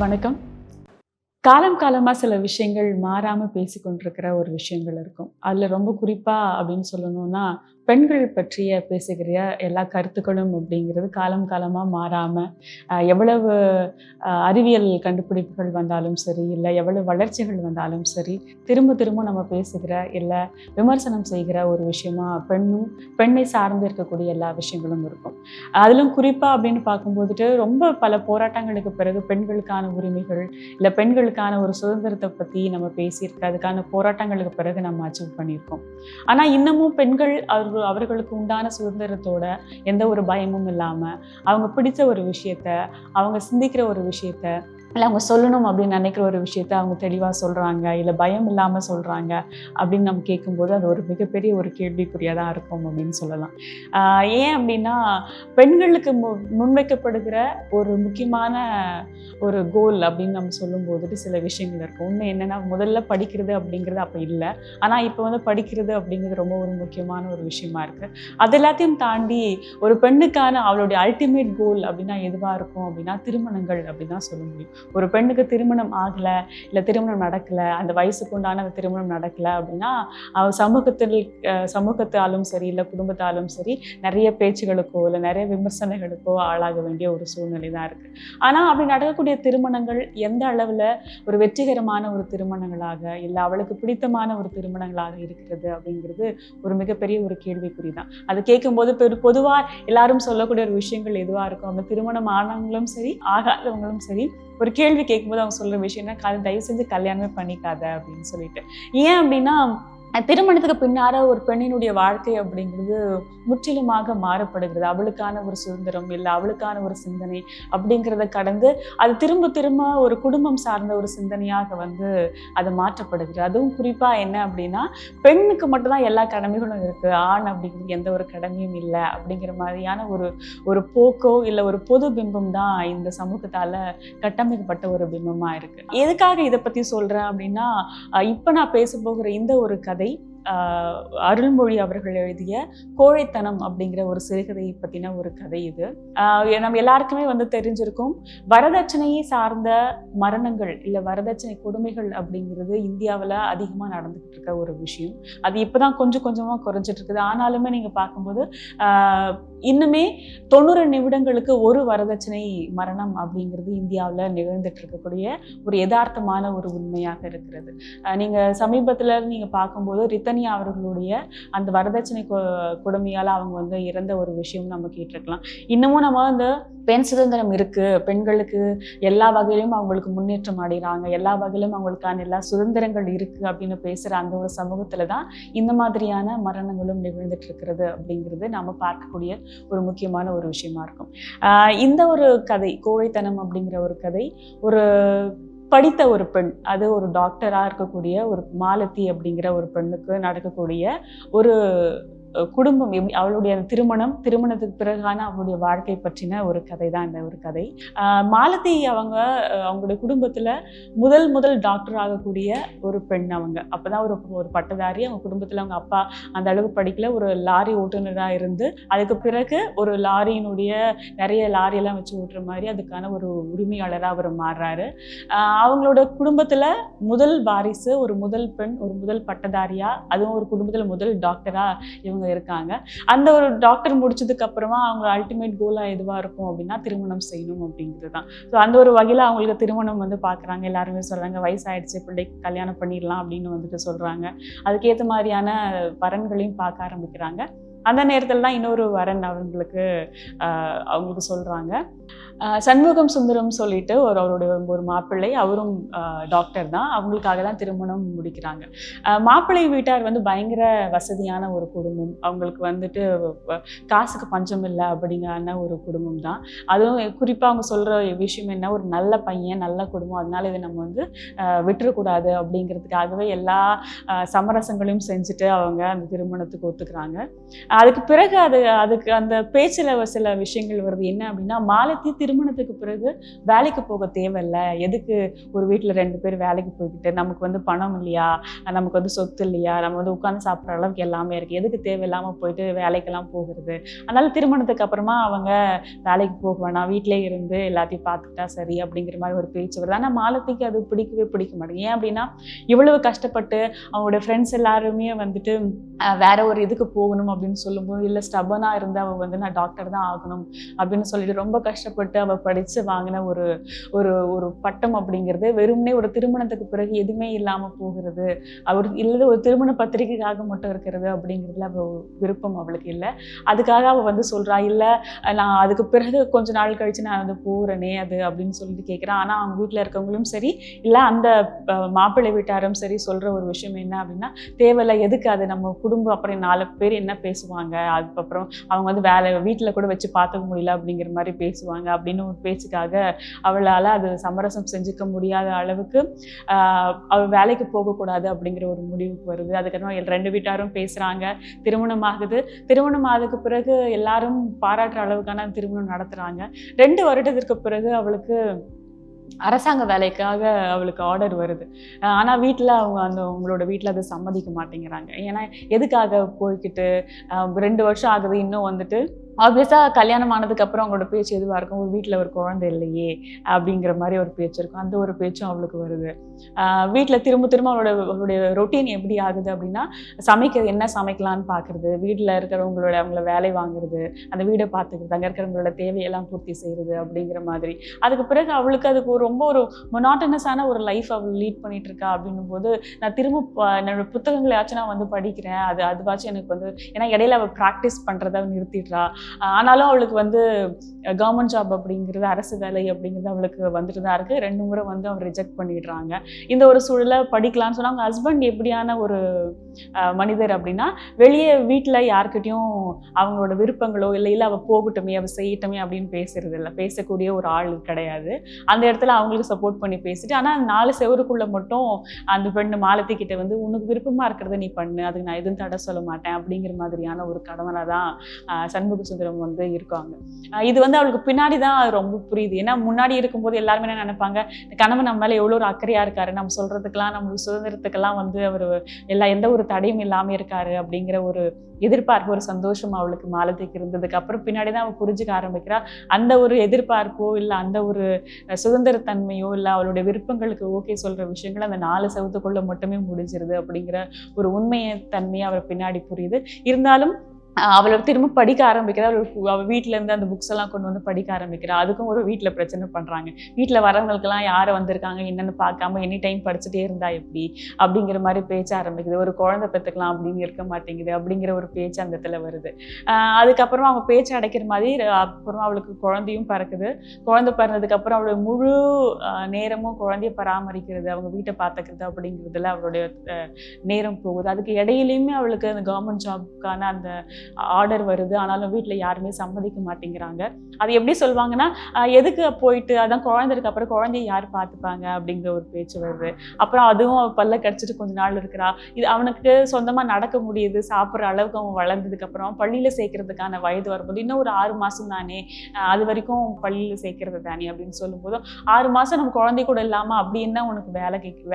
வணக்கம். காலம் காலமா சில விஷயங்கள் மாறாம பேசிக்கொண்டிருக்கிற ஒரு விஷயங்கள் இருக்கும். அதுல ரொம்ப குறிப்பா அப்படின்னு சொல்லணும்னா, பெண்கள் பற்றிய பேசுகிற எல்லா கருத்துக்களும் அப்படிங்கிறது காலம் காலமா மாறாம, எவ்வளவு அறிவியல் கண்டுபிடிப்புகள் வந்தாலும் சரி, இல்ல எவ்வளவு வளர்ச்சிகள் வந்தாலும் சரி, திரும்ப திரும்ப நம்ம பேசுகிற, இல்ல விமர்சனம் செய்கிற ஒரு விஷயமா பெண்ணை சார்ந்து இருக்கக்கூடிய எல்லா விஷயங்களும் இருக்கும். அதிலும் குறிப்பா அப்படின்னு பார்க்கும்போதுட்டு, ரொம்ப பல போராட்டங்களுக்கு பிறகு பெண்களுக்கான உரிமைகள், இல்லை பெண்களுக்கான ஒரு சுதந்திரத்தை பற்றி நம்ம பேசியிருக்க அதுக்கான போராட்டங்களுக்கு பிறகு நம்ம அச்சீவ் பண்ணியிருக்கோம். ஆனால் இன்னமும் பெண்கள் அவர்களுக்கு உண்டான சுதந்திரத்தோட எந்த ஒரு பயமும் இல்லாமல் அவங்க பிடிச்ச ஒரு விஷயத்த, அவங்க சிந்திக்கிற ஒரு விஷயத்த, இல்லை அவங்க சொல்லணும் அப்படின்னு நினைக்கிற ஒரு விஷயத்த அவங்க தெளிவாக சொல்கிறாங்க, இல்லை பயம் இல்லாமல் சொல்கிறாங்க அப்படின்னு நம்ம கேட்கும்போது அது ஒரு மிகப்பெரிய ஒரு கேள்விக்குறியாக தான் இருக்கும் அப்படின்னு சொல்லலாம். ஏன் அப்படின்னா, பெண்களுக்கு முன்வைக்கப்படுகிற ஒரு முக்கியமான ஒரு கோல் அப்படின்னு நம்ம சொல்லும்போது சில விஷயங்கள் இருக்கும். ஒன்று என்னென்னா, முதல்ல படிக்கிறது அப்படிங்கிறது அப்போ இல்லை. ஆனால் இப்போ வந்து படிக்கிறது அப்படிங்கிறது ரொம்ப ஒரு முக்கியமான ஒரு விஷயமா இருக்குது. அது எல்லாத்தையும் தாண்டி ஒரு பெண்ணுக்கான அவளுடைய அல்டிமேட் கோல் அப்படின்னா எதுவாக இருக்கும் அப்படின்னா திருமணங்கள் அப்படின்னு தான் சொல்ல முடியும். ஒரு பெண்ணுக்கு திருமணம் ஆகலை, இல்லை திருமணம் நடக்கலை, அந்த வயசுக்கு உண்டான அந்த திருமணம் நடக்கலை அப்படின்னா அவள் சமூகத்தாலும் சரி, இல்லை குடும்பத்தாலும் சரி, நிறைய பேச்சுகளுக்கோ இல்லை நிறைய விமர்சனங்களுக்கோ ஆளாக வேண்டிய ஒரு சூழ்நிலை தான் இருக்குது. ஆனால் அப்படி நடக்கக்கூடிய திருமணங்கள் எந்த அளவில் ஒரு வெற்றிகரமான ஒரு திருமணங்களாக, இல்லை அவளுக்கு பிடித்தமான ஒரு திருமணங்களாக இருக்கிறது அப்படிங்கிறது ஒரு மிகப்பெரிய ஒரு கேள்விக்குறி தான். அது கேட்கும்போது பொதுவாக எல்லாரும் சொல்லக்கூடிய ஒரு விஷயங்கள் எதுவாக இருக்கும், அந்த திருமணம் ஆனவங்களும் சரி, ஆகாதவங்களும் சரி, ஒரு கேள்வி கேட்கும்போது அவங்க சொல்கிற விஷயம்னா, தயவு செஞ்சு கல்யாணமே பண்ணிக்காத அப்படின்னு சொல்லிட்டு. ஏன் அப்படின்னா, திருமணத்துக்கு பின்னார ஒரு பெண்ணினுடைய வாழ்க்கை அப்படிங்கிறது முற்றிலுமாக மாறப்படுகிறது. அவளுக்கான ஒரு சுதந்திரம், இல்லை அவளுக்கான ஒரு சிந்தனை அப்படிங்கிறத கடந்து அது திரும்ப திரும்ப ஒரு குடும்பம் சார்ந்த ஒரு சிந்தனையாக வந்து அது மாற்றப்படுகிறது. அதுவும் குறிப்பாக என்ன அப்படின்னா, பெண்ணுக்கு மட்டும்தான் எல்லா கடமைகளும் இருக்குது, ஆண் அப்படிங்கிறது எந்த ஒரு கடமையும் இல்லை அப்படிங்கிற மாதிரியான ஒரு போக்கோ இல்லை ஒரு பொது பிம்பம் தான் இந்த சமூகத்தால் கட்டமைக்கப்பட்ட ஒரு பிம்பமாக இருக்குது. எதுக்காக இதை பற்றி சொல்கிறேன் அப்படின்னா, இப்போ நான் பேச போகிற இந்த ஒரு கதை அருள்மொழி அவர்கள் எழுதிய கோழைத்தனம் அப்படிங்கிற ஒரு சிறுகதையை பற்றின ஒரு கதை இது. நம்ம எல்லாருக்குமே வந்து தெரிஞ்சிருக்கும், வரதட்சணையை சார்ந்த மரணங்கள் இல்லை வரதட்சணை கொடுமைகள் அப்படிங்கிறது இந்தியாவில் அதிகமாக நடந்துகிட்டு இருக்க ஒரு விஷயம். அது இப்போதான் கொஞ்சம் கொஞ்சமாக குறைஞ்சிட்டு இருக்குது. ஆனாலுமே நீங்கள் பார்க்கும்போது இன்னுமே 90 நிமிடங்களுக்கு ஒரு வரதட்சணை மரணம் அப்படிங்கிறது இந்தியாவில் நிகழ்ந்துட்டு இருக்கக்கூடிய ஒரு யதார்த்தமான ஒரு உண்மையாக இருக்கிறது. நீங்கள் சமீபத்தில் நீங்கள் பார்க்கும்போது ரித்தனியா அவர்களுடைய அந்த வரதட்சணை கொடுமையால் அவங்க வந்து இறந்த ஒரு விஷயம் நம்ம கேட்டிருக்கலாம். இன்னமும் நம்ம அந்த பெண் சுதந்திரம் இருக்கு, பெண்களுக்கு எல்லா வகையிலும் அவங்களுக்கு முன்னேற்றம் அடைகிறாங்க, எல்லா வகையிலும் அவங்களுக்கான எல்லா சுதந்திரங்கள் இருக்கு அப்படின்னு பேசுற அந்த ஒரு சமூகத்துல தான் இந்த மாதிரியான மரணங்களும் நிகழ்ந்துட்டு இருக்கிறது அப்படிங்கிறது நம்ம பார்க்கக்கூடிய ஒரு முக்கியமான ஒரு விஷயமா இருக்கும். இந்த ஒரு கதை, கோழைத்தனம் அப்படிங்கிற ஒரு கதை, ஒரு படித்த ஒரு பெண், அது ஒரு டாக்டராக இருக்கக்கூடிய ஒரு மாலதி அப்படிங்கிற ஒரு பெண்ணுக்கு நடக்கக்கூடிய ஒரு குடும்பம், அவளுடைய திருமணத்துக்கு பிறகான அவளுடைய வாழ்க்கை பற்றின ஒரு கதை தான் இந்த ஒரு கதை. மாலதி அவங்களுடைய குடும்பத்தில் முதல் டாக்டர் ஆகக்கூடிய ஒரு பெண். அவங்க அப்போதான் ஒரு பட்டதாரி. அவங்க குடும்பத்தில் அவங்க அப்பா அந்த அளவுக்கு படிக்கல, ஒரு லாரி ஓட்டுநராக இருந்து அதுக்கு பிறகு ஒரு லாரியினுடைய நிறைய லாரியெல்லாம் வச்சு ஓட்டுற மாதிரி அதுக்கான ஒரு உரிமையாளராக அவர் மாறுறாரு. அவங்களோட குடும்பத்தில் முதல் வாரிசு, ஒரு முதல் பெண், ஒரு முதல் பட்டதாரியா, அதுவும் ஒரு குடும்பத்தில் முதல் டாக்டரா இவங்க இருக்காங்க. அந்த ஒரு டாக்டர் முடிச்சதுக்கு அப்புறமா அவங்க அல்டிமேட் கோலா எதுவா இருக்கும் அப்படின்னா திருமணம் செய்யணும் அப்படிங்கிறது தான். ஸோ அந்த ஒரு வகையில் அவங்களுக்கு திருமணம் வந்து பார்க்குறாங்க. எல்லாருமே சொல்றாங்க, வயசாயிடுச்சு, பிள்ளைக்கு கல்யாணம் பண்ணிடலாம் அப்படின்னு வந்துட்டு சொல்றாங்க. அதுக்கேற்ற மாதிரியான வரன்களையும் பார்க்க ஆரம்பிக்கிறாங்க. அந்த நேரத்தில் தான் இன்னொரு வரன் அவங்களுக்கு சொல்றாங்க. சண்முகம் சுந்தரம் சொல்லிட்டு அவருடைய ஒரு மாப்பிள்ளை, அவரும் டாக்டர் தான். அவங்களுக்காக தான் திருமணம் முடிக்கிறாங்க. மாப்பிள்ளை வீட்டார் வந்து பயங்கர வசதியான ஒரு குடும்பம். அவங்களுக்கு வந்துட்டு காசுக்கு பஞ்சம் இல்லை அப்படிங்கிற ஒரு குடும்பம் தான். அதுவும் குறிப்பாக அவங்க சொல்கிற விஷயம் என்ன, ஒரு நல்ல பையன், நல்ல குடும்பம், அதனால இதை நம்ம வந்து விட்டுறக்கூடாது அப்படிங்கிறதுக்காகவே எல்லா சமரசங்களையும் செஞ்சுட்டு அவங்க அந்த திருமணத்துக்கு ஒத்துக்கிறாங்க. அதுக்கு பிறகு அதுக்கு அந்த பேச்சில் சில விஷயங்கள் வருது. என்ன அப்படின்னா, மாலத்தி திருமணத்துக்கு பிறகு வேலைக்கு போக தேவையில்ல. எதுக்கு ஒரு வீட்டில் 2 பேர் வேலைக்கு போய்கிட்டு, நமக்கு வந்து பணம் இல்லையா, நமக்கு வந்து சொத்து இல்லையா, நம்ம வந்து உட்காந்து சாப்பிட்ற அளவுக்கு எல்லாமே இருக்குது, எதுக்கு தேவையில்லாமல் போயிட்டு வேலைக்கெல்லாம் போகிறது. அதனால திருமணத்துக்கு அப்புறமா அவங்க வேலைக்கு போக வேணாம், வீட்டிலே இருந்து எல்லாத்தையும் பார்த்துக்கிட்டா சரி அப்படிங்கிற மாதிரி ஒரு பேச்சு வருது. ஆனால் மாலத்திக்கு அது பிடிக்கவே பிடிக்க மாட்டேங்குது. ஏன் அப்படின்னா, இவ்வளவு கஷ்டப்பட்டு அவங்களுடைய ஃப்ரெண்ட்ஸ் எல்லாருமே வந்துட்டு வேற ஒரு இதுக்கு போகணும் அப்படின்னு சொல்லும்போது, இல்லை ஸ்டபனாக இருந்து அவள் வந்து நான் டாக்டர் தான் ஆகணும் அப்படின்னு சொல்லிட்டு ரொம்ப கஷ்டப்பட்டு அவள் படித்து வாங்கின ஒரு ஒரு ஒரு பட்டம் அப்படிங்கிறது வெறுமனே ஒரு திருமணத்துக்கு பிறகு எதுவுமே இல்லாமல் போகிறது, அவர் இல்லை ஒரு திருமண பத்திரிகைக்காக மட்டும் இருக்கிறது அப்படிங்கிறதுல அவள் விருப்பம் அவளுக்கு இல்லை. அதுக்காக அவள் வந்து சொல்கிறா, இல்லை நான் அதுக்கு பிறகு கொஞ்ச நாள் கழித்து நான் வந்து போகிறேனே அது அப்படின்னு சொல்லிட்டு கேட்குறான். ஆனால் அவங்க வீட்டில் இருக்கவங்களும் சரி, இல்லை அந்த மாப்பிள்ளை வீட்டாரும் சரி சொல்கிற ஒரு விஷயம் என்ன அப்படின்னா, தேவையில்லை, எதுக்கு அது நம்ம குடும்பம், அப்புறம் 4 பேர் என்ன பேசுவாங்க, அதுக்கப்புறம் அவங்க வந்து வீட்டில் கூட வச்சு பார்த்துக்க முடியல அப்படிங்கிற மாதிரி பேசுவாங்க அப்படின்னு ஒரு பேச்சுக்காக அவளால் அது சமரசம் செஞ்சுக்க முடியாத அளவுக்கு அவள் வேலைக்கு போகக்கூடாது அப்படிங்கிற ஒரு முடிவுக்கு வருது. அதுக்கப்புறம் 2 வீட்டாரும் பேசுகிறாங்க, திருமணம் ஆகுது. திருமணம் ஆனதுக்கு பிறகு எல்லாரும் பாராட்டுற அளவுக்கான திருமணம் நடத்துகிறாங்க. 2 வருடத்திற்கு பிறகு அவளுக்கு அரசாங்க வேலைக்காக அவளுக்கு ஆர்டர் வருது. ஆனால் வீட்டில் அவங்களோட வீட்டில் அதை சம்மதிக்க மாட்டேங்கிறாங்க. ஏன்னா எதுக்காக போய்கிட்டு 2 வருஷம் ஆகுது, இன்னும் வந்துட்டு ஆப்வியஸாக கல்யாணம் ஆனதுக்கப்புறம் அவங்களோட பேச்சு எதுவாக இருக்கும், ஒரு வீட்டில் ஒரு குழந்தை இல்லையே அப்படிங்கிற மாதிரி ஒரு பேச்சு இருக்கும். அந்த ஒரு பேச்சும் அவளுக்கு வருது. வீட்டில் திரும்ப திரும்ப அவளுடைய ரொட்டீன் எப்படி ஆகுது அப்படின்னா, என்ன சமைக்கலான்னு பார்க்குறது, வீட்டில் அவங்கள வேலை வாங்குறது, அந்த வீடை பார்த்துக்கிறது, அங்கே இருக்கிறவங்களோட தேவையெல்லாம் பூர்த்தி செய்கிறது அப்படிங்கிற மாதிரி. அதுக்கு பிறகு அவளுக்கு அதுக்கு ரொம்ப ஒரு மொனாட்டனஸான ஒரு லைஃப் அவள் லீட் பண்ணிட்டு இருக்கா. அப்படின்னும் போது நான் திரும்ப என்னோட புத்தகங்களையாச்சும் நான் வந்து படிக்கிறேன், அதுவாச்சும் எனக்கு வந்து, ஏன்னா இடையில அவள் ப்ராக்டிஸ் பண்ணுறத நிறுத்திடுறா. ஆனாலும் அவளுக்கு வந்து கவர்மெண்ட் ஜாப் அப்படிங்கிறது, அரசு வேலை அப்படிங்கிறது அவளுக்கு வந்துட்டு தான் இருக்குது. 2 முறை வந்து அவர் ரிஜெக்ட் பண்ணிடுறாங்க. இந்த ஒரு சூழலை படிக்கலான்னு சொன்னால், அவங்க ஹஸ்பண்ட் எப்படியான ஒரு மனிதர் அப்படின்னா, வெளியே வீட்டில் யார்கிட்டையும் அவங்களோட விருப்பங்களோ இல்லை அவள் போகட்டுமே, அவள் செய்யட்டுமே அப்படின்னு பேசுறது இல்லை, பேசக்கூடிய ஒரு ஆள் கிடையாது. அந்த இடத்துல அவங்களுக்கு சப்போர்ட் பண்ணி பேசிட்டு, ஆனால் 4 செவருக்குள்ளே மட்டும் அந்த பெண்ணு மாலத்தி கிட்ட வந்து, உனக்கு விருப்பமாக இருக்கிறத நீ பண்ணு, அதுக்கு நான் எதுவும் தடை சொல்ல மாட்டேன் அப்படிங்கிற மாதிரியான ஒரு கணவனாக தான் சண்முக சுந்தரம் வந்து இருக்காங்க. இது வந்து அவளுக்கு பின்னாடி தான் ரொம்ப புரியுது. ஏன்னா முன்னாடி இருக்கும்போது எல்லாருமே என்ன நினைப்பாங்க, கணவன் நம்ம மேலே எவ்வளோ ஒரு அக்கறையாக இருக்காரு, நம்ம சொல்கிறதுக்கெல்லாம் நம்மளுக்கு சுதந்திரத்துக்கெல்லாம் வந்து அவர் எந்த ஒரு தடையும் இல்லாமல் இருக்காரு அப்படிங்கிற ஒரு எதிர்பார்ப்பு, ஒரு சந்தோஷம் அவளுக்கு மாலத்திக்கு இருந்ததுக்கு அப்புறம் பின்னாடி தான் அவள் புரிஞ்சுக்க ஆரம்பிக்கிறா. அந்த ஒரு எதிர்பார்ப்போ இல்லை அந்த ஒரு சுதந்திரத்தன்மையோ இல்லை அவளுடைய விருப்பங்களுக்கு ஓகே சொல்கிற விஷயங்கள் அந்த 4 செவத்துக்குள்ள மட்டுமே முடிஞ்சிருது அப்படிங்கிற ஒரு உண்மையை தன்மையை அவர் பின்னாடி புரியுது. இருந்தாலும் அவளை திரும்ப படிக்க ஆரம்பிக்கிறா. அவள் வீட்டிலேருந்து அந்த புக்ஸ் எல்லாம் கொண்டு வந்து படிக்க ஆரம்பிக்கிறா. அதுக்கும் ஒரு வீட்டில் பிரச்சனை பண்ணுறாங்க. வீட்டில் வரவங்களுக்கெல்லாம் யாரை வந்திருக்காங்க என்னென்னு பார்க்காம எனி டைம் படிச்சுட்டே இருந்தா எப்படி அப்படிங்கிற மாதிரி பேச்ச ஆரம்பிக்குது. ஒரு குழந்தை பெற்றுக்கலாம் அப்படின்னு இருக்க மாட்டேங்குது அப்படிங்கிற ஒரு பேச்சு அந்த இடத்துல வருது. அதுக்கப்புறம் அவங்க பேச்சு அடைக்கிற மாதிரி அப்புறம் அவளுக்கு குழந்தையும் பிறக்குது. குழந்தை பிறந்ததுக்கப்புறம் அவளோட முழு நேரமும் குழந்தைய பராமரிக்கிறது, அவங்க வீட்டை பார்த்துக்கிறது அப்படிங்கிறதுல அவளுடைய நேரம் போகுது. அதுக்கு இடையிலையுமே அவளுக்கு அந்த கவர்மெண்ட் ஜாப்க்கான அந்த ஆர்டர் வருது. ஆனாலும் வீட்டில் யாருமே சம்மதிக்க மாட்டேங்கிறாங்க. அது எப்படி சொல்லுவாங்கன்னா, எதுக்கு போயிட்டு, அதான் குழந்தை இருக்கு, அப்புறம் குழந்தைய யார் பார்த்துப்பாங்க அப்படிங்கிற ஒரு பேச்சு வருது. அப்புறம் அதுவும் பல்ல கடிச்சிட்டு கொஞ்ச நாள் இருக்கிறா. இது அவனுக்கு சொந்தமாக நடக்க முடியுது, சாப்பிட்ற அளவுக்கு அவன் வளர்ந்ததுக்கப்புறம் பள்ளியில் சேர்க்கறதுக்கான வயது வரும்போது, இன்னும் ஒரு 6 மாதம் தானே, அது வரைக்கும் பள்ளியில் சேர்க்கறது தானே அப்படின்னு சொல்லும்போது, 6 மாதம் நம்ம குழந்தை கூட இல்லாமல் அப்படி என்ன உனக்கு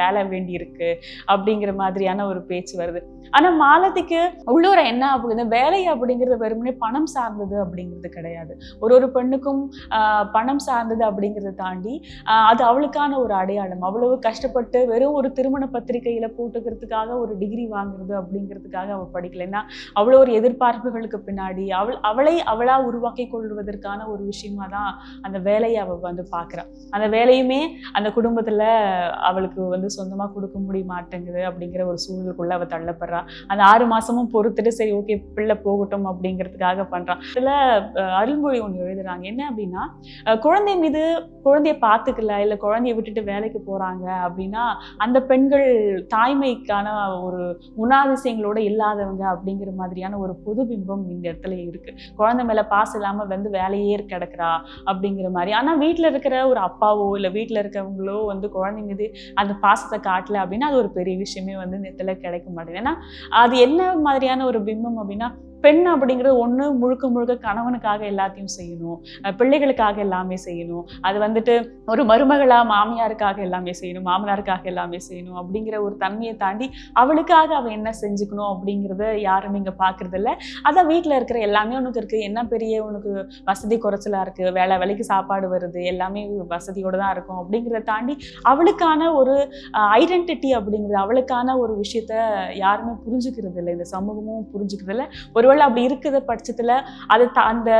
வேலை வேண்டி இருக்கு அப்படிங்கிற மாதிரியான ஒரு பேச்சு வருது. ஆனால் மாலதிக்கு உள்ளூர என்ன ஆகுது, வேலை அப்படிங்கிறது வெறுமனே பணம் சார்ந்தது அப்படிங்கிறது கிடையாது. ஒரு பெண்ணுக்கும் பணம் சார்ந்தது அப்படிங்கிறத தாண்டி அது அவளுக்கான ஒரு அடையாளம். அவ்வளவு கஷ்டப்பட்டு வெறும் ஒரு திருமண பத்திரிகையில போட்டுக்கிறதுக்காக ஒரு டிகிரி வாங்குறது அப்படிங்கிறதுக்காக அவள் படிக்கலைன்னா, அவ்வளோ ஒரு எதிர்பார்ப்புகளுக்கு பின்னாடி அவளா உருவாக்கி கொள்வதற்கான ஒரு விஷயமா தான் அந்த வேலையை அவள் வந்து பார்க்குறான். அந்த வேலையுமே அந்த குடும்பத்துல அவளுக்கு வந்து சொந்தமா கொடுக்க முடிய மாட்டேங்குது அப்படிங்கிற ஒரு சூழலுக்குள்ள அவள் தள்ளப்படுறா. அந்த 6 மாசமும் பொறுத்துட்டு சரி ஓகே பிள்ளை போகட்டும் அப்படிங்கிறதுக்காக பண்றான். இதுல அருள்மொழி ஒன்று எழுதுறாங்க. என்ன அப்படின்னா, குழந்தைய பார்த்துக்கல, இல்லை குழந்தைய விட்டுட்டு வேலைக்கு போறாங்க அப்படின்னா, அந்த பெண்கள் தாய்மைக்கான ஒரு குணாதிசயங்களோட இல்லாதவங்க அப்படிங்கிற மாதிரியான ஒரு பொது பிம்பம் இந்த இடத்துல இருக்கு. குழந்தை மேல பாசம் இல்லாம வந்து வேலையே கிடக்குறா அப்படிங்கிற மாதிரி. ஆனா வீட்டுல இருக்கிற ஒரு அப்பாவோ இல்லை வீட்டுல இருக்கிறவங்களோ வந்து குழந்தை மீது அந்த பாசத்தை காட்டல அப்படின்னா அது ஒரு பெரிய விஷயமே வந்து இந்த இடத்துல கிடைக்க மாட்டேங்குது. ஏன்னா அது என்ன மாதிரியான ஒரு பிம்பம் அப்படின்னா, பெண் அப்படிங்கிறது ஒண்ணு முழுக்க முழுக்க கணவனுக்காக எல்லாத்தையும் செய்யணும், பிள்ளைகளுக்காக எல்லாமே செய்யணும், அது வந்துட்டு ஒரு மருமகளா மாமியாருக்காக எல்லாமே செய்யணும், மாமனாருக்காக எல்லாமே செய்யணும் அப்படிங்கிற ஒரு தன்மையை தாண்டி அவளுக்காக அவ என்ன செஞ்சுக்கணும் அப்படிங்கிறத யாரும் இங்க பாக்குறது இல்ல. அதான் வீட்டுல இருக்கிற எல்லாமே உனக்கு இருக்கு, என்ன பெரிய உனக்கு வசதி குறைச்சலா இருக்கு, வேலைக்கு சாப்பாடு வருது, எல்லாமே வசதியோட தான் இருக்கும் அப்படிங்கிறத தாண்டி அவளுக்கான ஒரு ஐடென்டிட்டி அப்படிங்கிறது, அவளுக்கான ஒரு விஷயத்த யாருமே புரிஞ்சுக்கிறது இல்லை, இந்த சமூகமும் புரிஞ்சுக்கிறது இல்லை. ஒருவேளை அப்படி இருக்கிற பட்சத்துல அது அந்த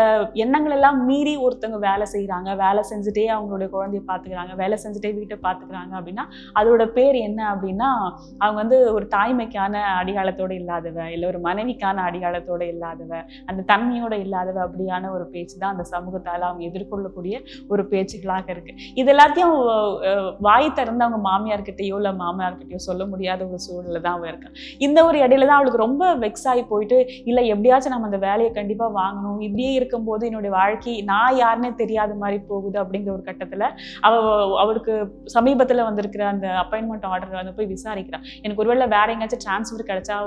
எண்ணங்கள் எல்லாம் மீறி ஒருத்தவங்க வேலை செய்யறாங்க, வேலை செஞ்சுட்டே அவங்களுடைய குழந்தைய பாத்துக்கிறாங்க, வேலை செஞ்சுட்டே வீட்டை பாத்துக்கிறாங்க அப்படின்னா அதோட பேர் என்ன அப்படின்னா, அவங்க வந்து ஒரு தாய்மைக்கான அடையாளத்தோட இல்லாதவ, இல்ல ஒரு மனைவிக்கான அடையாளத்தோட இல்லாதவ, அந்த தன்மையோட இல்லாதவ அப்படியான ஒரு பேச்சு தான் அந்த சமூகத்தால அவங்க எதிர்கொள்ளக்கூடிய ஒரு பேச்சுகளாக இருக்கு. இது எல்லாத்தையும் வாய் திறந்து அவங்க மாமியார்கிட்டயோ இல்ல மாமனார்கிட்டயோ சொல்ல முடியாத ஒரு சூழ்நிலை தான் அவ இருக்கா. இந்த ஒரு இடையில தான் அவளுக்கு ரொம்ப வெக்ஸ் ஆகி போயிட்டு, இல்ல எப்படியாச்சும் நம்ம அந்த வேலையை கண்டிப்பா வாங்கணும், இப்படியே இருக்கும்போது என்னுடைய வாழ்க்கை நான் யாருன்னே தெரியாத மாதிரி போகுது அப்படிங்கிற ஒரு கட்டத்துல அவளுக்கு சமீபத்துல வந்திருக்கிற அந்த அப்பாயின்மெண்ட் ஆர்டர் வந்து போய் விசாரிக்கிறான். எனக்கு ஒருவேளை வேற எங்கேயாச்சும் டிரான்ஸ்ஃபர் கிடைச்சா,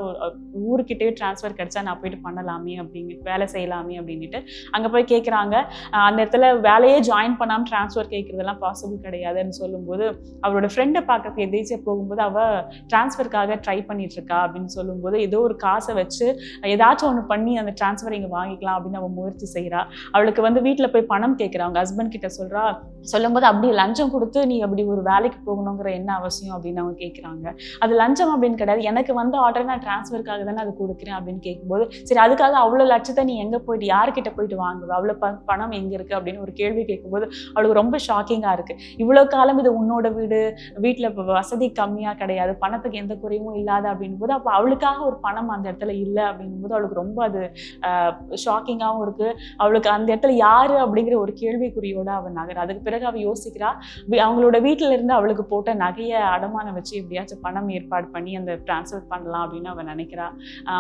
ஊருக்கிட்டே டிரான்ஸ்ஃபர் கிடைச்சா நான் போயிட்டு பண்ணலாமே அப்படின்னு, வேலை செய்யலாமே அப்படின்ட்டு அங்க போய் கேட்குறாங்க. அந்த இடத்துல வேலையே ஜாயின் பண்ணாம டிரான்ஸ்ஃபர் கேட்கறதெல்லாம் பாசிபிள் கிடையாதுன்னு சொல்லும்போது, அவரோட ஃப்ரெண்டை பார்க்கறதுக்கு எதேச்சியா போகும்போது அவ டிரான்ஸ்ஃபருக்காக ட்ரை பண்ணிட்டு இருக்கா அப்படின்னு சொல்லும்போது, ஏதோ ஒரு காசை வச்சு ஏதாச்சும் ஒன்று பண்ணி அந்த டிரான்ஸ்ஃபர் இங்கே வாங்கிக்கலாம் அப்படின்னு அவன் முயற்சி செய்கிறா. அவளுக்கு வந்து வீட்டில் போய் பணம் கேட்குறா, அவங்க ஹஸ்பண்ட் கிட்ட சொல்கிறா. சொல்லும்போது அப்படி லஞ்சம் கொடுத்து நீ அப்படி ஒரு வேலைக்கு போகணுங்கிற என்ன அவசியம் அப்படின்னு அவங்க கேட்குறாங்க. அது லஞ்சம் அப்படின்னு கிடையாது, எனக்கு வந்து ஆர்டர் நான் டிரான்ஸ்ஃபருக்காக தானே அது கொடுக்குறேன் அப்படின்னு கேட்கும்போது, சரி அதுக்காக அவ்வளோ லட்சத்தை நீ எங்கே போயிட்டு யார்கிட்ட போயிட்டு வாங்குவ, அவ்வளோ பணம் எங்கே இருக்குது அப்படின்னு ஒரு கேள்வி கேட்கும்போது அவளுக்கு ரொம்ப ஷாக்கிங்காக இருக்குது. இவ்வளோ காலம் இது உன்னோட வீடு, வீட்டில் வசதி கம்மியாக கிடையாது, பணத்துக்கு எந்த குறையும் இல்லாத அப்படின் போது, அப்போ அவளுக்காக ஒரு பணம் அந்த இடத்துல இல்லை அப்படிங்கும்போது அவளுக்கு ரொம்ப அது ஷாக்கிங்காகவும் இருக்குது. அவளுக்கு அந்த இடத்துல யாரு அப்படிங்கிற ஒரு கேள்விக்குறியோட அவள் நகர். அதுக்கு பிறகு அவள் யோசிக்கிறா, அவங்களோட வீட்டில இருந்து அவளுக்கு போட்ட நகையை அடமானம் வச்சு எப்படியாச்சும் பணம் ஏற்பாடு பண்ணி அந்த டிரான்ஸ்ஃபர் பண்ணலாம் அப்படின்னு அவள் நினைக்கிறா.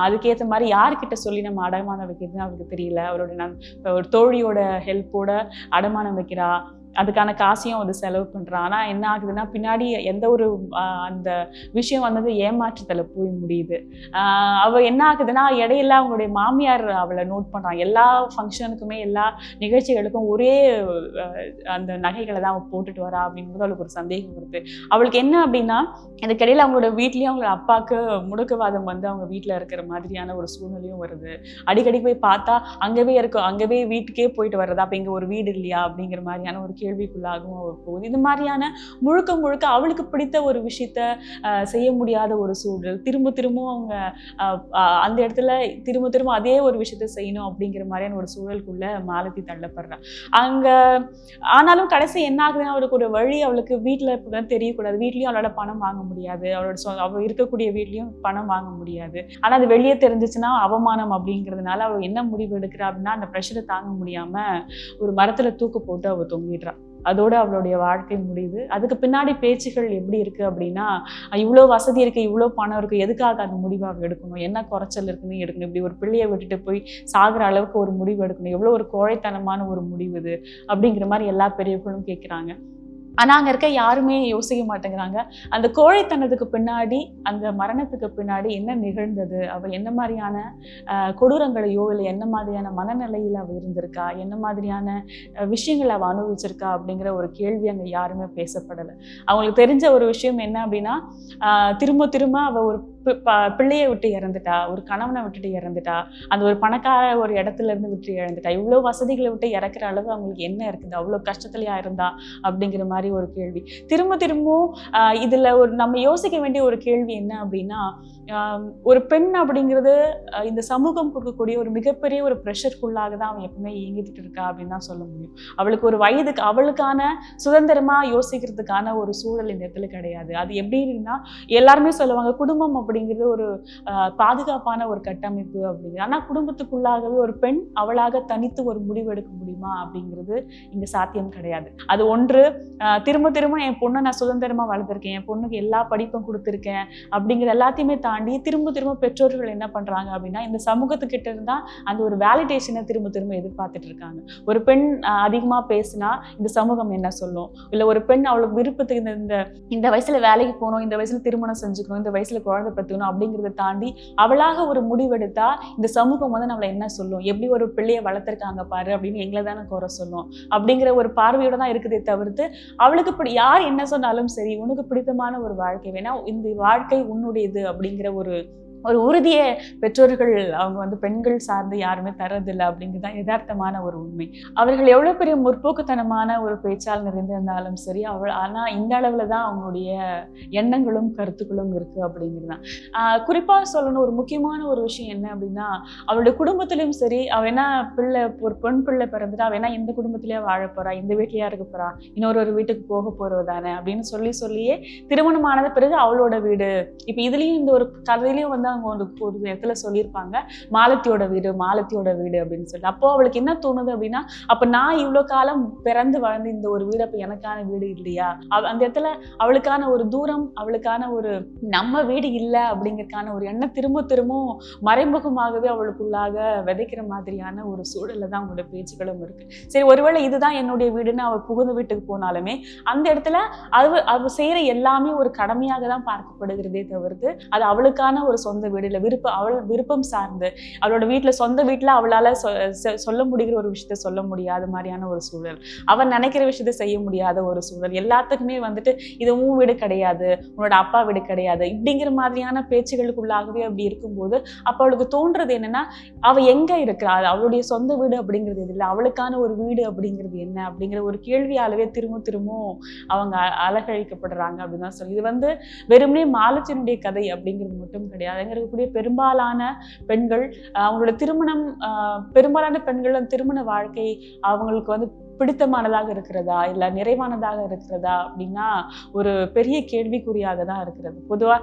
அதுக்கேற்ற மாதிரி யார்கிட்ட சொல்லி நம்ம அடமானம் வைக்கிறதுன்னு அவளுக்கு தெரியல. அவரோட ஒரு தோழியோட ஹெல்ப்போட அடமானம் வைக்கிறா, அதுக்கான காசையும் அது செலவு பண்றான். ஆனா என்ன ஆகுதுன்னா, பின்னாடி எந்த ஒரு அந்த விஷயம் வந்தது ஏமாற்றத்துல போய் முடியுது. அவ என்ன ஆகுதுன்னா, இடையில அவங்களுடைய மாமியார் அவளை நோட் பண்றாங்க. எல்லா ஃபங்க்ஷனுக்குமே எல்லா நிகழ்ச்சிகளுக்கும் ஒரே அந்த நகைகளை தான் அவள் போட்டுட்டு வரா அப்படிங்கும்போது அவளுக்கு ஒரு சந்தேகம் வருது. அவளுக்கு என்ன அப்படின்னா, இதுக்கிடையில அவங்களோட வீட்லயும் அவங்களோட அப்பாவுக்கு முடக்குவாதம் வந்து அவங்க வீட்டுல இருக்கிற மாதிரியான ஒரு சூழ்நிலையும் வருது. அடிக்கடி போய் பார்த்தா அங்கவே வீட்டுக்கே போயிட்டு வர்றதா, அப்ப இங்க ஒரு வீடு இல்லையா அப்படிங்கிற மாதிரியான ஒரு கேள்விக்குள்ளாகவும் அவள் போகுது. இது மாதிரியான முழுக்க அவளுக்கு பிடித்த ஒரு விஷயத்த செய்ய முடியாத ஒரு சூழல். திரும்பவும் அவங்க அந்த இடத்துல திரும்ப அதே ஒரு விஷயத்த செய்யணும் அப்படிங்கிற மாதிரியான ஒரு சூழலுக்குள்ள மாலதி தள்ளப்படுறான். அங்க ஆனாலும் கடைசி என்ன ஆகுதுன்னா, அவளுக்கு ஒரு வழி, அவளுக்கு வீட்டுல தெரியக்கூடாது, வீட்லயும் அவளால பணம் வாங்க முடியாது, அவள் இருக்கக்கூடிய வீட்லயும் பணம் வாங்க முடியாது. ஆனா அது வெளியே தெரிஞ்சிச்சுன்னா அவமானம் அப்படிங்கிறதுனால அவள் என்ன முடிவு எடுக்கிறா அப்படின்னா, அந்த ப்ரெஷரை தாங்க முடியாம ஒரு மரத்துல தூக்கு போட்டு அவள் தொங்கிடுறா. அதோட அவளுடைய வாழ்க்கை முடியுது. அதுக்கு பின்னாடி பேச்சுகள் எப்படி இருக்கு அப்படின்னா, இவ்வளோ வசதி இருக்கு, இவ்வளோ பணம் இருக்கு, எதுக்காக அந்த முடிவை அவள் எடுக்கணும், என்ன குறைச்சல் இருக்குன்னு எடுக்கணும், இப்படி ஒரு பிள்ளையை விட்டுட்டு போய் சாகுற அளவுக்கு ஒரு முடிவு எடுக்கணும், எவ்வளோ ஒரு கோழைத்தனமான ஒரு முடிவு இது அப்படிங்கிற மாதிரி எல்லா பெரியவர்களும் கேட்குறாங்க. ஆனா அங்க இருக்க யாருமே யோசிக்க மாட்டேங்கிறாங்க. அந்த கோழைத்தனத்துக்கு பின்னாடி, அந்த மரணத்துக்கு பின்னாடி என்ன நிகழ்ந்தது, அவ என்ன மாதிரியான கொடூரங்களையோ இல்லை என்ன மாதிரியான மனநிலையில் அவ இருந்திருக்கா, என்ன மாதிரியான விஷயங்களை அவ அனுபவிச்சிருக்கா அப்படிங்கிற ஒரு கேள்வி அங்க யாருமே பேசப்படலை. அவங்களுக்கு தெரிஞ்ச ஒரு விஷயம் என்ன அப்படின்னா, திரும்ப அவ ஒரு பிள்ளையை விட்டு இறந்துட்டா, ஒரு கணவனை விட்டுட்டு இறந்துட்டா, அந்த ஒரு பணக்கார ஒரு இடத்துல இருந்து விட்டு இழந்துட்டா, இவ்வளோ வசதிகளை விட்டு இறக்குற அளவு அவங்களுக்கு என்ன இருக்குது, அவ்வளோ கஷ்டத்துலயா இருந்தா அப்படிங்கிற மாதிரி ஒரு கேள்வி. திரும்பவும் இதுல நம்ம யோசிக்க வேண்டிய ஒரு கேள்வி என்ன அப்படின்னா, ஒரு பெண் அப்படிங்கிறது இந்த சமூகம் கொடுக்கக்கூடிய ஒரு மிகப்பெரிய ஒரு ப்ரெஷருக்குள்ளாக தான் அவன் எப்பவுமே இயங்கிட்டு இருக்கா அப்படின்னு தான் சொல்ல முடியும். அவளுக்கு ஒரு வயதுக்கு அவளுக்கான சுதந்திரமா யோசிக்கிறதுக்கான ஒரு சூழல் இந்த இடத்துல கிடையாது. அது எப்படின்னா, எல்லாருமே சொல்லுவாங்க குடும்பம் அப்படிங்கிறது ஒரு பாதுகாப்பான ஒரு கட்டமைப்பு அப்படிங்கிறது. ஆனா குடும்பத்துக்குள்ளாகவே ஒரு பெண் அவளாக தனித்து ஒரு முடிவு எடுக்க முடியுமா அப்படிங்கிறது இங்க சாத்தியம் கிடையாது. அது ஒன்று, திரும்ப என் பொண்ணை நான் சுதந்திரமா வளர்த்துருக்கேன், என் பொண்ணுக்கு எல்லா படிப்பும் கொடுத்துருக்கேன் அப்படிங்கிற எல்லாத்தையுமே தாண்டி திரும்ப பெற்றோர்கள் என்ன பண்றாங்க அப்படின்னா, இந்த சமூகத்துக்கிட்ட இருந்தா அந்த ஒரு வேலிடேஷனை திரும்ப எதிர்பார்த்துட்டு இருக்காங்க. ஒரு பெண் அதிகமா பேசினா இந்த சமூகம் என்ன சொல்லும், இல்ல ஒரு பெண் அவளுக்கு விருப்பத்துக்கு இந்த வயசுல வேலைக்கு போகணும், இந்த வயசுல திருமணம் செஞ்சுக்கணும், இந்த வயசுல குழந்தை பெற்றுக்கணும் அப்படிங்கிறத தாண்டி அவளாக ஒரு முடிவெடுத்தா இந்த சமூகம் வந்து நம்மளை என்ன சொல்லும், எப்படி ஒரு பிள்ளையை வளர்த்துருக்காங்க பாரு அப்படின்னு எங்களை தானே குறை சொல்லும் அப்படிங்கிற ஒரு பார்வையோட தான் இருக்குதே தவிர்த்து அவளுக்கு யார் என்ன சொன்னாலும் சரி உனக்கு பிடித்தமான ஒரு வாழ்க்கை வேணா, இந்த வாழ்க்கை உன்னுடையது அப்படிங்கிற ஒரு ஒரு உறுதியை பெற்றோர்கள் அவங்க வந்து பெண்கள் சார்ந்து யாருமே தரதில்லை அப்படிங்கிறதான் யதார்த்தமான ஒரு உண்மை. அவர்கள் எவ்வளவு பெரிய முற்போக்குத்தனமான ஒரு பேச்சால் நிறைந்திருந்தாலும் சரி ஆனா இந்த அளவுல தான் அவங்களுடைய எண்ணங்களும் கருத்துக்களும் இருக்கு அப்படிங்கிறது தான். குறிப்பா சொல்லணும், ஒரு முக்கியமான ஒரு விஷயம் என்ன அப்படின்னா, அவளுடைய குடும்பத்திலும் சரி அவ என்ன பிள்ளை, ஒரு பெண் பிள்ளை பிறந்துட்டா அவ என்ன இந்த குடும்பத்திலேயே வாழ போறா, இந்த வீட்லயா இருக்க போறா, ஒரு வீட்டுக்கு போக போறதானே அப்படின்னு சொல்லியே திருமணமானது பிறகு அவளோட வீடு. இப்ப இதுலயும் இந்த ஒரு கதையிலயும் வந்து அவங்க ஒரு இடத்துல சொல்லியிருப்பாங்க மாலத்தியோட வீடு அப்படின்னு சொல்லி. அப்போ அவளுக்கு என்ன தோணுது அப்படின்னா, அப்ப நான் இவ்வளவு காலம் பிறந்து வளர்ந்து இந்த ஒரு வீடு அப்ப எனக்கான வீடு இல்லையா, அந்த இடத்துல அவளுக்கான ஒரு தூரம், அவளுக்கான ஒரு நம்ம வீடு இல்லை அப்படிங்கறதுக்கான ஒரு எண்ணம் திரும்பவும் மறைமுகமாகவே அவளுக்குள்ளாக விதைக்கிற மாதிரியான ஒரு சூழல்ல தான் அவங்களோட பேச்சுக்களும் இருக்கு. சரி, ஒருவேளை இதுதான் என்னுடைய வீடுன்னு அவள் புகுந்த வீட்டுக்கு போனாலுமே அந்த இடத்துல அவ செய்யற எல்லாமே ஒரு கடமையாக தான் பார்க்கப்படுகிறதே தவிர்த்து அது அவளுக்கான ஒரு சொந்த வீடு இல்லை, அவள் விருப்பம் சார்ந்து அவளோட வீட்டுல சொந்த வீட்டுல அவளால சொல்ல முடிகிற ஒரு விஷயத்த சொல்ல முடியாத மாதிரியான ஒரு சூழல், அவன் நினைக்கிற விஷயத்த செய்ய முடியாத ஒரு சூழல், எல்லாத்துக்குமே வந்துட்டு இது உன் வீடு கிடையாது, உன்னோட அப்பா வீடு கிடையாது இப்படிங்கிற மாதிரியான பேச்சுகளுக்குள்ளாகவே அப்படி இருக்கும்போது அப்ப அவளுக்கு தோன்றது என்னன்னா, அவ எங்க இருக்கிறா, அவளுடைய சொந்த வீடு அப்படிங்கிறது இல்லை, அவளுக்கான ஒரு வீடு அப்படிங்கிறது என்ன அப்படிங்கிற ஒரு கேள்வியாலவே திரும்பவும் அவங்க அலகழிக்கப்படுறாங்க அப்படின்னு தான் சொல்லி. இது வந்து வெறுமனே மாலத்தினுடைய கதை அப்படிங்கிறது மட்டும் கிடையாது. அங்க இருக்கக்கூடிய பெரும்பாலான பெண்கள் அவங்களோட பெரும்பாலான பெண்கள் திருமண வாழ்க்கை அவங்களுக்கு வந்து பிடித்தமானதாக இருக்கிறதா இல்ல நிறைவானதாக இருக்கிறதா அப்படின்னா ஒரு பெரிய கேள்விக்குறியாக தான் இருக்கிறது. பொதுவா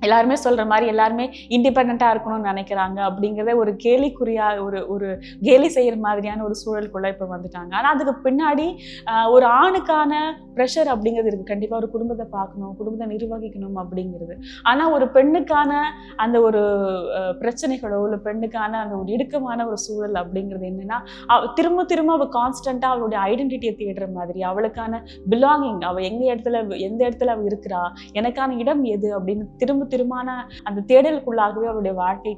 எல்லாருமே சொல்ற மாதிரி எல்லாருமே இண்டிபெண்டா இருக்கணும்னு நினைக்கிறாங்க அப்படிங்கிறத ஒரு கேலிக்குறியா ஒரு கேலி செய்யற மாதிரியான ஒரு சூழலுக்குள்ள இப்ப வந்துட்டாங்க. ஆனா அதுக்கு பின்னாடி ஒரு ஆணுக்கான ப்ரெஷர் அப்படிங்கிறது இருக்கு. கண்டிப்பா ஒரு குடும்பத்தை பார்க்கணும், குடும்பத்தை நிர்வகிக்கணும் அப்படிங்கிறது. ஆனா ஒரு பெண்ணுக்கான அந்த ஒரு பிரச்சனைகளோ இல்ல பெண்ணுக்கான அந்த ஒரு இடுக்கமான ஒரு சூழல் அப்படிங்கிறது என்னன்னா, திரும்ப அவ கான்ஸ்டன்டா அவளுடைய ஐடென்டிட்டியை தேடுற மாதிரி, அவளுக்கான பிலாங்கிங், அவ எந்த இடத்துல அவ இருக்கிறா, எனக்கான இடம் எது அப்படின்னு திரும்பமான அந்த தேடலுக்குள்ளாகவே அவருடைய வாழ்க்கை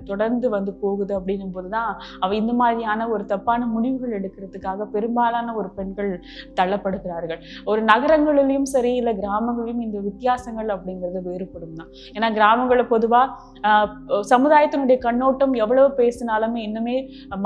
தொடர்ந்து வந்து போகுது அப்படின்னும் போதுதான் அவ இந்த மாதிரியான ஒரு தப்பான முடிவுகள் எடுக்கிறதுக்காக பெரும்பாலான ஒரு பெண்கள் தள்ளப்படுகிறார்கள். ஒரு நகரங்களிலும் சரி இல்ல கிராமங்களிலும் இந்த வித்தியாசங்கள் அப்படிங்கிறது வேறுபடும் தான். ஏன்னா கிராமங்களை பொதுவா சமுதாயத்தினுடைய கண்ணோட்டம் எவ்வளவு பேசினாலுமே இன்னுமே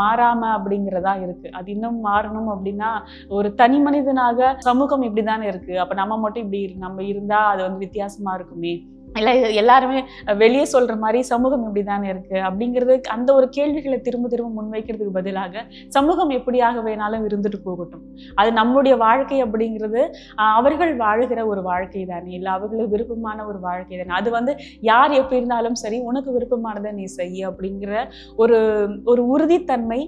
மாறாம அப்படிங்கிறதா இருக்கு. அது இன்னும் மாறணும் அப்படின்னா ஒரு தனி மனிதனாக சமூகம் இப்படிதானே இருக்கு, அப்ப நம்ம மட்டும் இப்படி நம்ம இருந்தா அது வந்து வித்தியாசமா இருக்குமே, இல்லை எல்லாருமே வெளியே சொல்ற மாதிரி சமூகம் இப்படிதானே இருக்கு அப்படிங்கிறது அந்த ஒரு கேள்விகளை திரும்ப முன்வைக்கிறதுக்கு பதிலாக சமூகம் எப்படியாக வேணாலும் இருந்துட்டு போகட்டும், அது நம்முடைய வாழ்க்கை அப்படிங்கிறது அவர்கள் வாழுகிற ஒரு வாழ்க்கை தானே, இல்லை அவர்களுக்கு விருப்பமான ஒரு வாழ்க்கை தானே, அது வந்து யார் எப்படி இருந்தாலும் சரி உனக்கு விருப்பமானதை நீ செய்ய அப்படிங்கிற ஒரு ஒரு உறுதித்தன்மை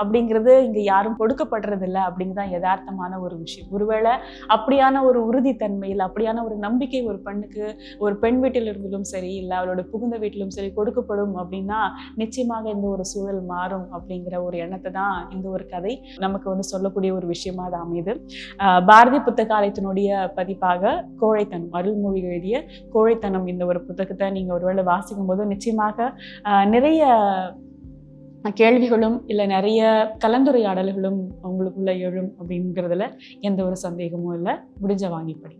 அப்படிங்கிறது இங்க யாரும் கொடுக்கப்படுறது இல்லை அப்படிங்கிறதான் யதார்த்தமான ஒரு விஷயம். ஒருவேளை அப்படியான ஒரு உறுதித்தன்மை இல்லை அப்படியான ஒரு நம்பிக்கை ஒரு பெண்ணுக்கு ஒரு பெண் வீட்டில் இருந்தும் சரி இல்லை அவளோட புகுந்த வீட்டிலும் சரி கொடுக்கப்படும் அப்படின்னா நிச்சயமாக இந்த ஒரு சூழல் மாறும் அப்படிங்கிற ஒரு எண்ணத்தை தான் இந்த ஒரு கதை நமக்கு வந்து சொல்லக்கூடிய ஒரு விஷயமா அது அமையுது. பாரதி புத்தகாலயத்தினுடைய பதிப்பாக கோழைத்தனம், அருள்மொழி எழுதிய கோழைத்தனம் இந்த ஒரு புத்தகத்தை நீங்க ஒருவேளை வாசிக்கும் போது நிச்சயமாக நிறைய கேள்விகளும் இல்லை நிறைய கலந்துரையாடல்களும் அவங்களுக்குள்ள எழும் அப்படிங்கிறதுல எந்த ஒரு சந்தேகமும் இல்லை. முடிஞ்ச வாங்கி படி.